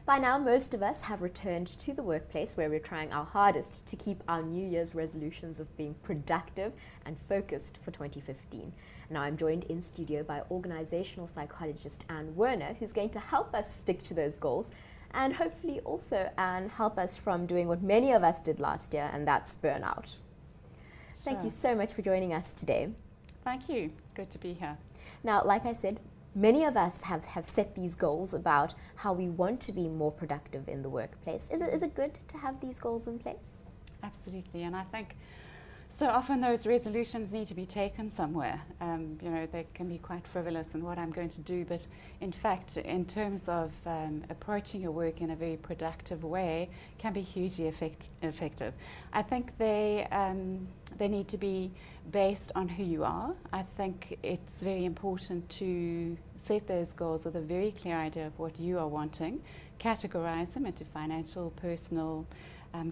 By now, most of us have returned to the workplace where we're trying our hardest to keep our New Year's resolutions of being productive and focused for 2015. Now, I'm joined in studio by organizational psychologist Anne Werner, who's going to help us stick to those goals and hopefully also, Anne, help us from doing what many of us did last year, and that's burnout. Thank you so much for joining us today. Thank you. It's good to be here. Now, like I said, many of us have set these goals about how we want to be more productive in the workplace. Is it good to have these goals in place? Absolutely. And I think so often those resolutions need to be taken somewhere. They can be quite frivolous in what I'm going to do, but in fact, in terms of approaching your work in a very productive way, can be hugely effective. I think they need to be based on who you are. I think it's very important to set those goals with a very clear idea of what you are wanting, categorize them into financial, personal,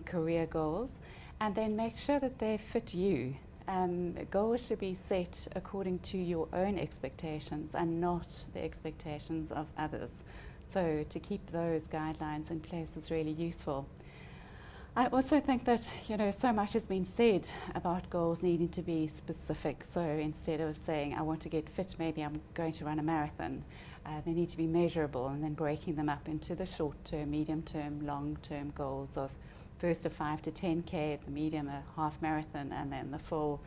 career goals, and then make sure that they fit you. Goals should be set according to your own expectations and not the expectations of others. So to keep those guidelines in place is really useful. I also think that, so much has been said about goals needing to be specific. So instead of saying, I want to get fit, maybe I'm going to run a marathon. They need to be measurable, and then breaking them up into the short-term, medium-term, long-term goals of first a 5 to 10K, the medium a half marathon, and then the full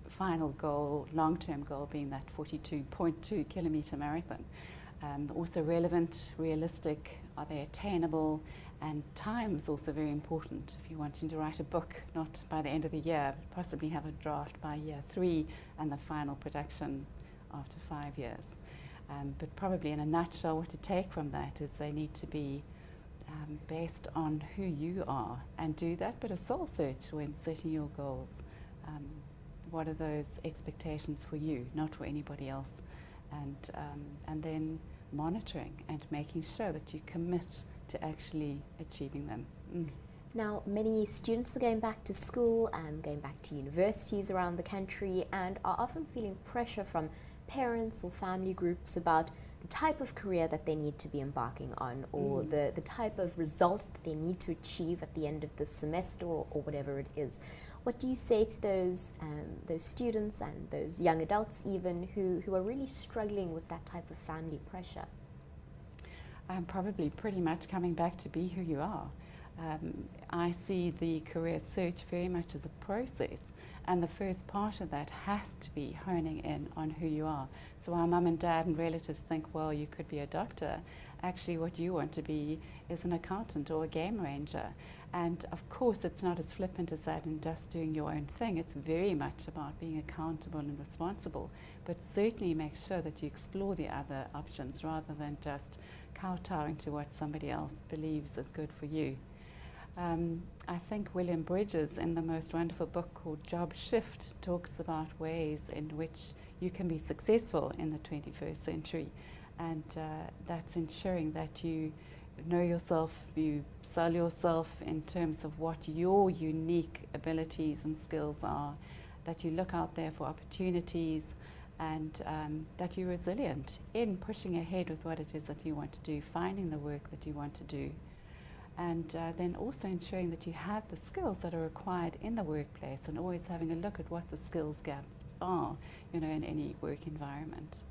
final goal, long-term goal being that 42.2 kilometer marathon. Also relevant, realistic, are they attainable? And time is also very important. If you're wanting to write a book, not by the end of the year, but possibly have a draft by year 3 and the final production after 5 years. But probably in a nutshell, what to take from that is they need to be based on who you are, and do that bit of soul search when setting your goals. What are those expectations for you, not for anybody else? And then monitoring and making sure that you commit to actually achieving them. Now, many students are going back to school and going back to universities around the country and are often feeling pressure from parents or family groups about the type of career that they need to be embarking on, or the type of results that they need to achieve at the end of the semester, or whatever it is. What do you say to those students and those young adults even who are really struggling with that type of family pressure? Probably pretty much coming back to be who you are. I see the career search very much as a process, and the first part of that has to be honing in on who you are. So our mum and dad and relatives think, well, you could be a doctor. Actually, what you want to be is an accountant or a game ranger. And of course, it's not as flippant as that and just doing your own thing. It's very much about being accountable and responsible, but certainly make sure that you explore the other options rather than just kowtowing to what somebody else believes is good for you. I think William Bridges, in the most wonderful book called Job Shift, talks about ways in which you can be successful in the 21st century, and that's ensuring that you know yourself, you sell yourself in terms of what your unique abilities and skills are, that you look out there for opportunities, and that you're resilient in pushing ahead with what it is that you want to do, finding the work that you want to do. And then also ensuring that you have the skills that are required in the workplace, and always having a look at what the skills gaps are, in any work environment.